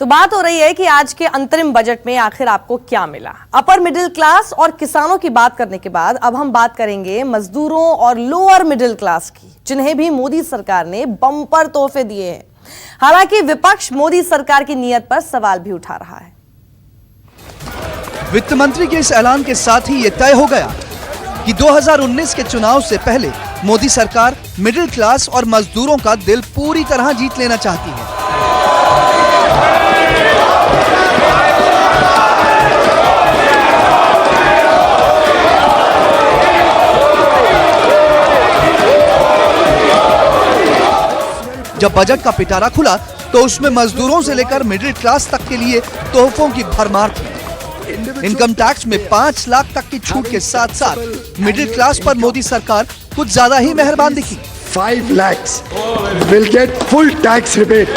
तो बात हो रही है कि आज के अंतरिम बजट में आखिर आपको क्या मिला। अपर मिडिल क्लास और किसानों की बात करने के बाद अब हम बात करेंगे मजदूरों और लोअर मिडिल क्लास की, जिन्हें भी मोदी सरकार ने बम्पर तोहफे दिए हैं। हालांकि विपक्ष मोदी सरकार की नीयत पर सवाल भी उठा रहा है। वित्त मंत्री के इस ऐलान के साथ ही ये तय हो गया कि 2019 के चुनाव से पहले मोदी सरकार मिडिल क्लास और मजदूरों का दिल पूरी तरह जीत लेना चाहती है। जब बजट का पिटारा खुला तो उसमें मजदूरों से लेकर मिडिल क्लास तक के लिए तोहफों की भरमार थी। इनकम टैक्स में 5 लाख तक की छूट के साथ साथ मिडिल क्लास पर मोदी सरकार कुछ ज्यादा ही मेहरबान दिखी। 5 lakhs will get full tax rebate.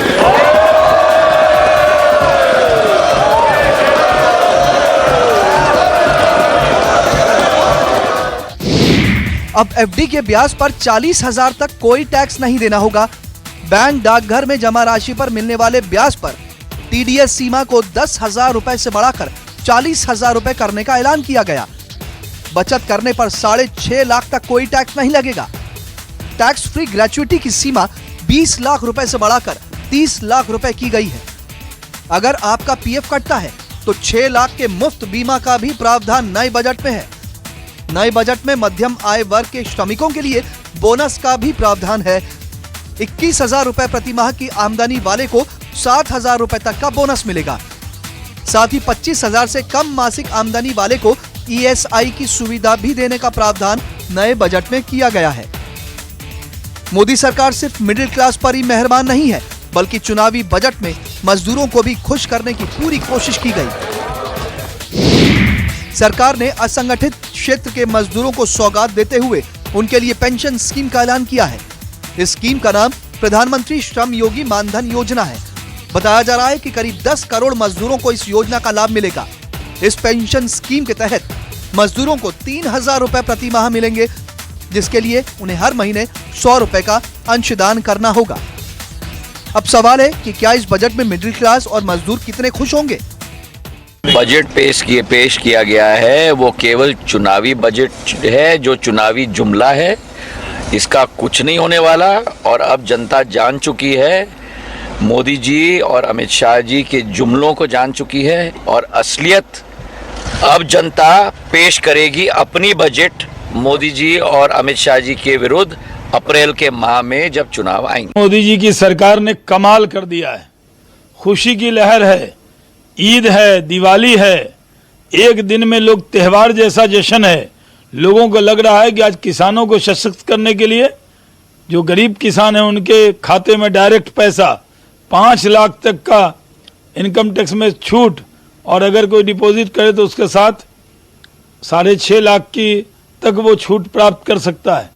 अब एफडी के ब्याज पर 40,000 तक कोई टैक्स नहीं देना होगा। बैंक डाकघर में जमा राशि पर मिलने वाले ब्याज पर टीडीएस सीमा को 10,000 रुपए से बढ़ाकर 40,000 रुपए करने का ऐलान किया गया। बचत करने पर 6.5 लाख तक कोई टैक्स नहीं लगेगा। टैक्स फ्री ग्रेच्युटी की सीमा 20 लाख रुपए से बढ़ाकर 30 लाख रुपए की गई है। अगर आपका पीएफ कटता है तो 6 लाख के मुफ्त बीमा का भी प्रावधान नए बजट में है। नए बजट में मध्यम आय वर्ग के श्रमिकों के लिए बोनस का भी प्रावधान है। 21,000 रुपए प्रति माह की आमदनी वाले को 7,000 रुपए तक का बोनस मिलेगा। साथ ही 25,000 से कम मासिक आमदनी वाले को ईएसआई की सुविधा भी देने का प्रावधान नए बजट में किया गया है। मोदी सरकार सिर्फ मिडिल क्लास पर ही मेहरबान नहीं है, बल्कि चुनावी बजट में मजदूरों को भी खुश करने की पूरी कोशिश की गई। सरकार ने असंगठित क्षेत्र के मजदूरों को सौगात देते हुए उनके लिए पेंशन स्कीम का ऐलान किया है। इस स्कीम का नाम प्रधानमंत्री श्रम योगी मानधन योजना है। बताया जा रहा है कि करीब 10 करोड़ मजदूरों को इस योजना का लाभ मिलेगा। इस पेंशन स्कीम के तहत मजदूरों को 3,000 रुपए प्रति माह मिलेंगे, जिसके लिए उन्हें हर महीने 100 रुपए का अंशदान करना होगा। अब सवाल है कि क्या इस बजट में मिडिल क्लास और मजदूर कितने खुश होंगे। बजट पेश किया गया है वो केवल चुनावी बजट है, जो चुनावी जुमला है। इसका कुछ नहीं होने वाला और अब जनता जान चुकी है। मोदी जी और अमित शाह जी के जुमलों को जान चुकी है और असलियत अब जनता पेश करेगी अपनी बजट मोदी जी और अमित शाह जी के विरुद्ध अप्रैल के माह में जब चुनाव आएंगे। मोदी जी की सरकार ने कमाल कर दिया है। खुशी की लहर है, ईद है, दिवाली है, एक दिन में लोग त्योहार जैसा जश्न है। लोगों को लग रहा है कि आज किसानों को सशक्त करने के लिए जो गरीब किसान हैं उनके खाते में डायरेक्ट पैसा, 5 लाख तक का इनकम टैक्स में छूट, और अगर कोई डिपॉजिट करे तो उसके साथ 6.5 लाख की तक वो छूट प्राप्त कर सकता है।